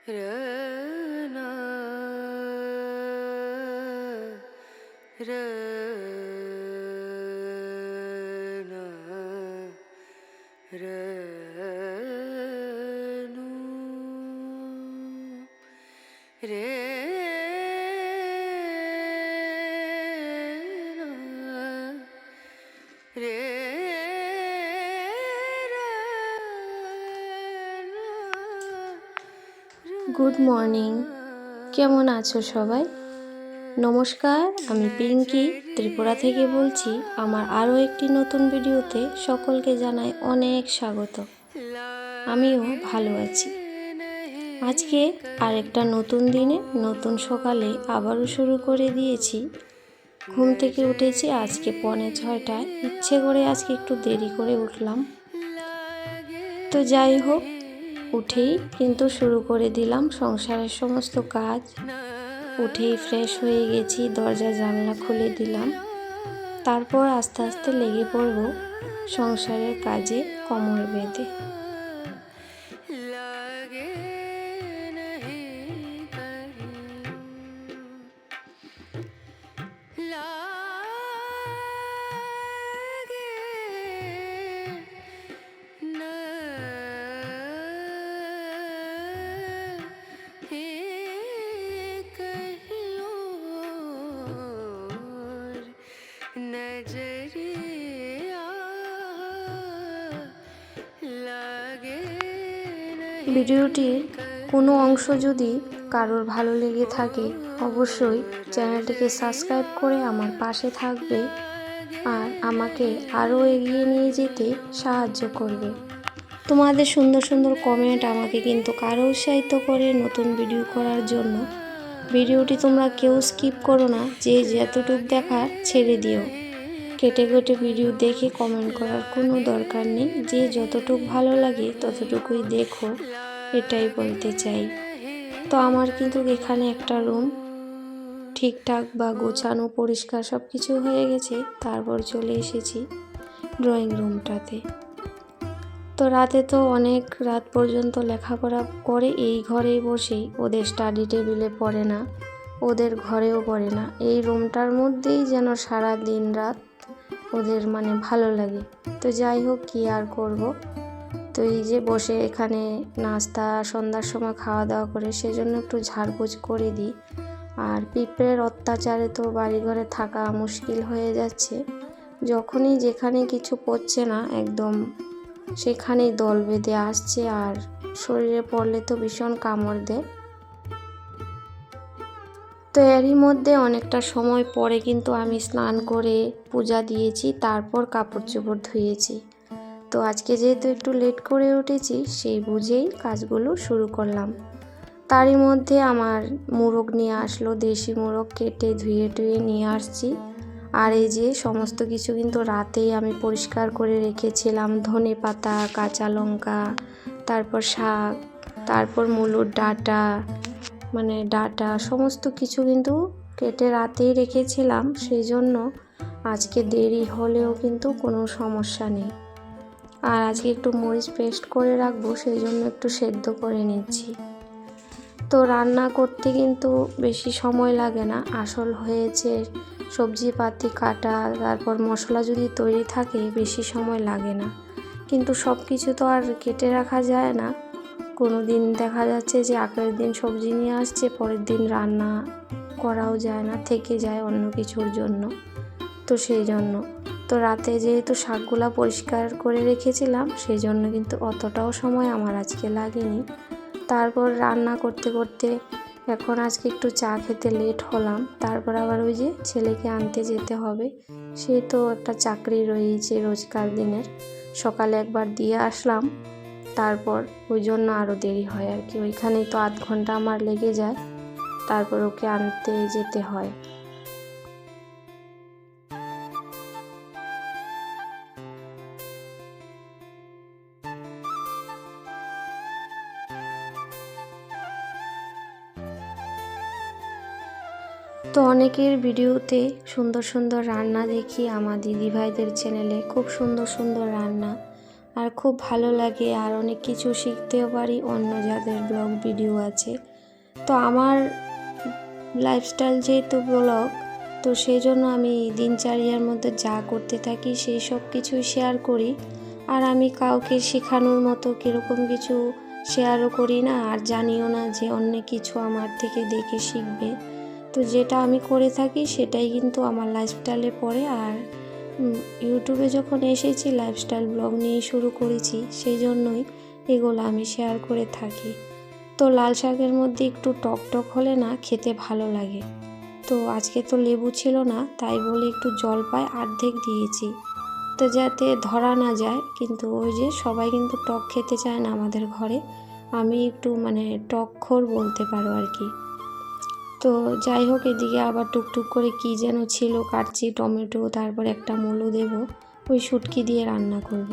रना रना रनु रे रे good morning, কেমন আছো সবাই? নমস্কার, আমি পিঙ্কি ত্রিপুরা থেকে বলছি। আমার আরও একটি নতুন ভিডিওতে সকলকে জানাই অনেক স্বাগত। আমিও ভালো আছি। আজকে আরেকটা নতুন দিনে নতুন সকালে আবারও শুরু করে দিয়েছি। ঘুম থেকে উঠেছি আজকে 5:45। ইচ্ছে করে আজকে একটু দেরি করে উঠলাম। তো যাই হোক, উঠেই কিন্তু শুরু করে দিলাম সংসারের সমস্ত কাজ। উঠেই ফ্রেশ হয়ে গেছি, দরজা জানলা খুলে দিলাম। তারপর আস্তে আস্তে লেগে পড়ব সংসারের কাজে কোমর বেঁধে। ভিডিওটির কোনো অংশ যদি কারোর ভালো লেগে থাকে, অবশ্যই চ্যানেলটিকে সাবস্ক্রাইব করে আমার পাশে থাকবে আর আমাকে আরও এগিয়ে নিয়ে যেতে সাহায্য করবে। তোমাদের সুন্দর সুন্দর কমেন্ট আমাকে কিন্তু আরও উৎসাহিত করে নতুন ভিডিও করার জন্য। ভিডিওটি তোমরা কেউ স্কিপ করো না, যে যতটুকু দেখার ছেড়ে দিও। কেটে কেটে ভিডিও দেখে কমেন্ট করার কোনো দরকার নেই। যে যতটুকু ভালো লাগে ততটুকুই দেখো, এটাই বলতে চাই। তো আমার কিন্তু এখানে একটা রুম ঠিকঠাক বা গোছানো পরিষ্কার সব কিছু হয়ে গেছে। তারপর চলে এসেছি ড্রয়িং রুমটাতে। তো রাতে তো অনেক রাত পর্যন্ত লেখাপড়া করে এই ঘরেই বসেই, ওদের স্টাডি টেবিলে পড়ে না, ওদের ঘরেও পড়ে না, এই রুমটার মধ্যেই যেন সারা দিন রাত ওদের ভালো লাগে। তো যাই হোক, কী আর করব। তো এই যে বসে এখানে নাস্তা সন্ধ্যার সময় খাওয়া দাওয়া করে, সেজন্য একটু ঝাড়পোছ করে দিই। আর পিঁপড়ের অত্যাচারে তো বাড়িঘরে থাকা মুশকিল হয়ে যাচ্ছে। যখনই যেখানে কিছু পড়ছে না একদম সেখানেই দল বেঁধে আসছে, আর শরীরে পড়লে তো ভীষণ কামড় দেয়। তো এরই মধ্যে অনেকটা সময় পরে কিন্তু আমি স্নান করে পূজা দিয়েছি, তারপর কাপড় চোপড় ধুয়েছি। তো আজকে যেহেতু একটু লেট করে উঠেছি, সেই বুঝেই কাজগুলো শুরু করলাম। তারই মধ্যে আমার মোরগ নিয়ে আসলো, দেশি মোরগ কেটে ধুয়ে টুয়ে নিয়ে আসছি। আর এই যে সমস্ত কিছু কিন্তু রাতেই আমি পরিষ্কার করে রেখেছিলাম। ধনে পাতা, কাঁচা লঙ্কা, তারপর শাক, তারপর মূলোর ডাঁটা, ডাঁটা সমস্ত কিছু কিন্তু কেটে রাতেই রেখেছিলাম। সেই জন্য আজকে দেরি হলেও কিন্তু কোনো সমস্যা নেই। আর আজকে একটু মরিচ পেস্ট করে রাখবো, সেই জন্য একটু সেদ্ধ করে নিচ্ছি। তো রান্না করতে কিন্তু বেশি সময় লাগে না। আসল হয়েছে সবজিপাতি কাটা, তারপর মশলা যদি তৈরি থাকে বেশি সময় লাগে না। কিন্তু সব কিছু তো আর কেটে রাখা যায় না। কোনো দিন দেখা যাচ্ছে যে আগের দিন সবজি নিয়ে আসছে, পরের দিন রান্না করাও যায় না, থেকে যায় অন্য কিছুর জন্য। তো সেই জন্য তো রাতে যেহেতু শাকগুলা পরিষ্কার করে রেখেছিলাম, সেই জন্য কিন্তু অতটাও সময় আমার আজকে লাগেনি। তারপর রান্না করতে করতে এখন আজকে একটু চা খেতে লেট হলাম। তারপর আবার ওই যে ছেলেকে আনতে যেতে হবে, সে তো একটা চাকরি রয়েছে রোজকার দিনের। সকালে একবার দিয়ে আসলাম, তারপর ওই জন্য আরও দেরি হয় আর কি। ওইখানেই তো আধ ঘন্টা আমার লেগে যায়, তারপর ওকে আনতে যেতে হয়। তো অনেকের ভিডিওতে সুন্দর সুন্দর রান্না দেখি, আমার দিদিভাইদের চ্যানেলে খুব সুন্দর সুন্দর রান্না। আর খুব ভালো লাগে, আর অনেক কিছু শিখতেও পারি অন্য যাদের ব্লগ ভিডিও আছে। তো আমার লাইফস্টাইল যেহেতু ব্লগ, তো সেই জন্য আমি দিনচর্যার মধ্যে যা করতে থাকি সেই সব কিছুই শেয়ার করি। আর আমি কাউকে শেখানোর মতো কীরকম কিছু শেয়ারও করি না, আর জানিও না যে অন্য কিছু আমার থেকে দেখে শিখবে। তো যেটা আমি করে থাকি সেটাই কিন্তু আমার লাইফস্টাইলে পড়ে। আর ইউটিউবে যখন এসেছি লাইফস্টাইল ব্লগ নিয়ে শুরু করেছি, সেই জন্যই এগুলো আমি শেয়ার করে থাকি। তো লাল শাকের মধ্যে একটু টক টক হলে না খেতে ভালো লাগে। তো আজকে তো লেবু ছিল না, তাই বলে একটু জলপাই অর্ধেক দিয়েছি, তো যাতে ধরা না যায়। কিন্তু ওই যে সবাই কিন্তু টক খেতে চায় না আমাদের ঘরে, আমি একটু টকখোর বলতে পারো আর কি। তো যাই হোক, এদিকে আবার টুকটুক করে কি যেন ছিল কাটছি, টমেটো, তারপর একটা মূলো দেব, ওই শুটকি দিয়ে রান্না করব।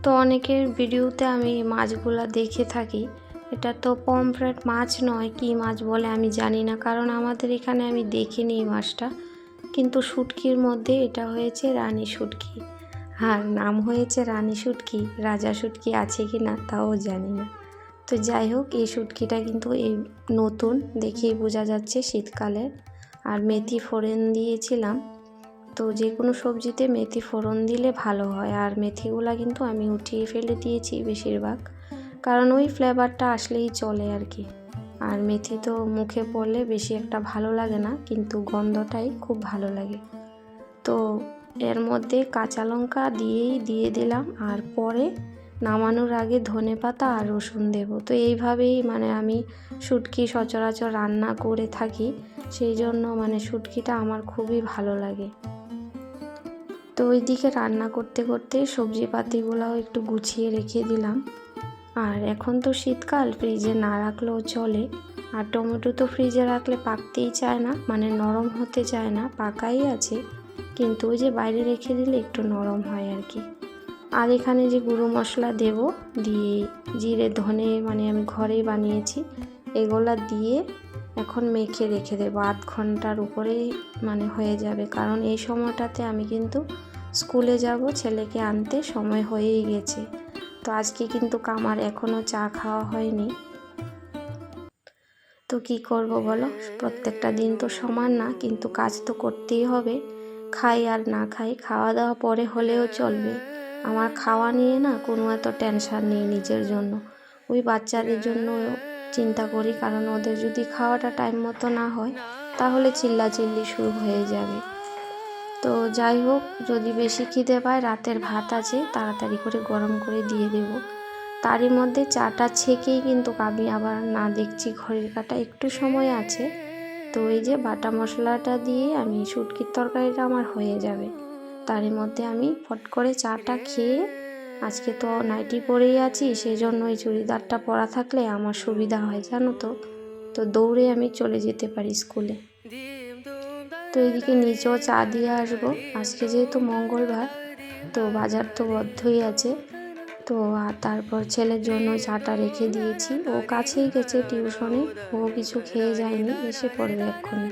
তো অনেকের ভিডিওতে আমি মাছগুলা দেখে থাকি, এটা তো পমফ্রেট মাছ নয়, কি মাছ বলে আমি জানি না, কারণ আমাদের এখানে আমি দেখিনি এই মাছটা। কিন্তু শুটকির মধ্যে এটা হয়েছে রানী শুটকি, আর নাম হয়েছে রানী শুটকি, রাজা শুটকি আছে কি না তাও জানি না। তো যাই হোক, এই শুটকিটা কিন্তু এই নতুন, দেখেই বোঝা যাচ্ছে শীতকালের। আর মেথি ফোড়ন দিয়েছিলাম, তো যে কোনো সবজিতে মেথি ফোড়ন দিলে ভালো হয়। আর মেথিগুলা কিন্তু আমি উঠিয়ে ফেলে দিয়েছি বেশিরভাগ, কারণ ওই ফ্লেভারটা আসলেই চলে আর কি। আর মেথি তো মুখে পড়লে বেশি একটা ভালো লাগে না, কিন্তু গন্ধটাই খুব ভালো লাগে। তো এর মধ্যে কাঁচা লঙ্কা দিয়ে দিলাম, আর পরে নামানোর আগে ধনেপাতা আর রসুন দেব। তো এইভাবেই আমি শুটকি সচরাচর রান্না করে থাকি, সেই জন্য শুটকিটা আমার খুবই ভালো লাগে। তো ওইদিকে রান্না করতে করতে সবজিপাতিগুলোও একটু গুছিয়ে রেখে দিলাম। আর এখন তো শীতকাল, ফ্রিজে না রাখলেও চলে। আর টমেটো তো ফ্রিজে রাখলে পাকতেই চায় না, নরম হতে চায় না, পাকাই আছে, কিন্তু ওই যে বাইরে রেখে দিলে একটু নরম হয় আর কি। আর এখানে যে গুঁড়ো মশলা দেব, দিয়ে জিরে ধনে আমি ঘরেই বানিয়েছি, এগুলা দিয়ে এখন মেখে রেখে দেবো। আধ ঘন্টার উপরেই হয়ে যাবে, কারণ এই সময়টাতে আমি কিন্তু স্কুলে যাব, ছেলেকে আনতে সময় হয়েই গেছে। তো আজকে কিন্তু আমার এখনও চা খাওয়া হয়নি। তো কি করব বলো, প্রত্যেকটা দিন তো সমান না, কিন্তু কাজ তো করতেই হবে। খাই আর না খাই, খাওয়া দাওয়া পরে হলেও চলবে। আমার খাওয়া নিয়ে না কোনো এত টেনশন নেই নিজের জন্য, ওই বাচ্চাদের জন্য চিন্তা করি, কারণ ওদের যদি খাওয়াটা টাইম মতো না হয় তাহলে চিল্লাচিল্লি শুরু হয়ে যাবে। তো যাই হোক, যদি বেশি খিদে পায় রাতের ভাত আছে, তাড়াতাড়ি করে গরম করে দিয়ে দেব। তারই মধ্যে চাটা ছেঁকেই কিন্তু আমি আবার না দেখছি ঘড়ির কাঁটা, একটু সময় আছে। তো এই যে বাটা মশলাটা দিয়ে আমি শুটকির তরকারিটা আমার হয়ে যাবে। তারই মধ্যে আমি ফট করে চাটা খেয়ে, আজকে তো নাইটি পরেই আছি, সেই জন্য এই চুড়িদারটা পরা থাকলে আমার সুবিধা হয় জানো তো। তো দৌড়ে আমি চলে যেতে পারি স্কুলে। তো এদিকে নিচেও চা দিয়ে আসবো, আজকে যেহেতু মঙ্গলবার, তো বাজার তো বদ্ধই আছে। তো আর তারপর ছেলের জন্য চাটা রেখে দিয়েছি, ও কাছেই গেছে টিউশনে, ও কিছু খেয়ে যায়নি, এসে পড়বে এক্ষুনি।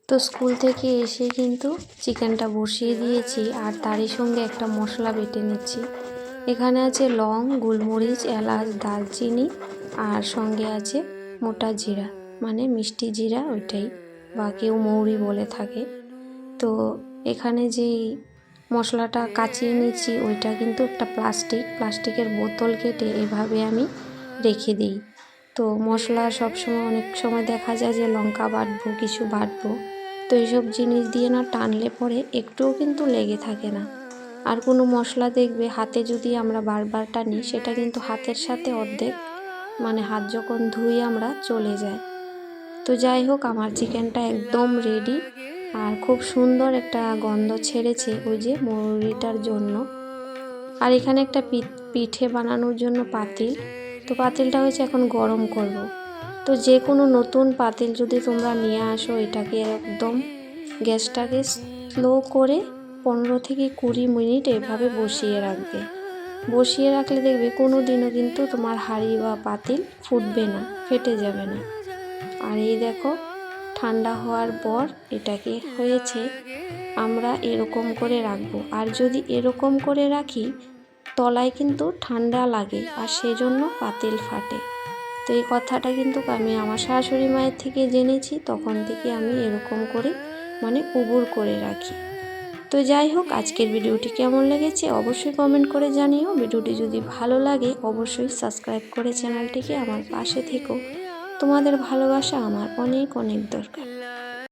তো স্কুল থেকে এসে কিন্তু চিকেনটা বসিয়ে দিয়েছি আর তারই সঙ্গে একটা মশলা বেটে নিচ্ছি। এখানে আছে লং, গোলমরিচ, এলাচ, দারচিনি আর সঙ্গে আছে মোটা জিরা, মানে মিষ্টি জিরা ওইটাই, বা কেউ মৌরি বলে থাকে। তো এখানে যেই মশলাটা কাচিয়ে নিচ্ছি ওইটা কিন্তু একটা প্লাস্টিকের বোতল কেটে এভাবে আমি রেখে দিই। তো মশলা সবসময় অনেক সময় দেখা যায় যে লঙ্কা বাটবো, কিছু বাটবো, তো এইসব জিনিস দিয়ে না টানলে পরে একটুও কিন্তু লেগে থাকে না। আর কোনো মশলা দেখবে হাতে যদি আমরা বারবার টানি সেটা কিন্তু হাতের সাথে অর্ধেক, মানে হাত যখন ধুই আমরা, চলে যায়। তো যাই হোক, আমার চিকেনটা একদম রেডি আর খুব সুন্দর একটা গন্ধ ছেড়েছে ওই যে মৌরিটার জন্য। আর এখানে একটা পিঠে বানানোর জন্য পাতিল, তো পাতিলটা হচ্ছে এখন গরম করব। তো যে কোনো নতুন পাতিল যদি তোমরা নিয়ে আসো, এটাকে একদম গ্যাসটাকে স্লো করে 15 থেকে 20 মিনিট এভাবে বসিয়ে রাখবে। বসিয়ে রাখলে দেখবে কোনো দিনও কিন্তু তোমার হাঁড়ি বা পাতিল ফুটবে না, ফেটে যাবে না। আর এই দেখো, ঠান্ডা হওয়ার পর এটাকে হয়েছে আমরা এরকম করে রাখবো। আর যদি এরকম করে রাখি তলায় কিন্তু ঠান্ডা লাগে আর সেজন্য পাতিল ফাটে। তো এই কথাটা কিন্তু আমি আমার শাশুড়ি মায়ের থেকে জেনেছি, তখন থেকে আমি এরকম করে মানে উবুর করে রাখি। তো যাই হোক, আজকের ভিডিওটি কেমন লেগেছে অবশ্যই কমেন্ট করে জানিও। ভিডিওটি যদি ভালো লাগে অবশ্যই সাবস্ক্রাইব করে চ্যানেলটিকে আমার পাশে থেকো। তোমাদের ভালোবাসা আমার অনেক অনেক দরকার।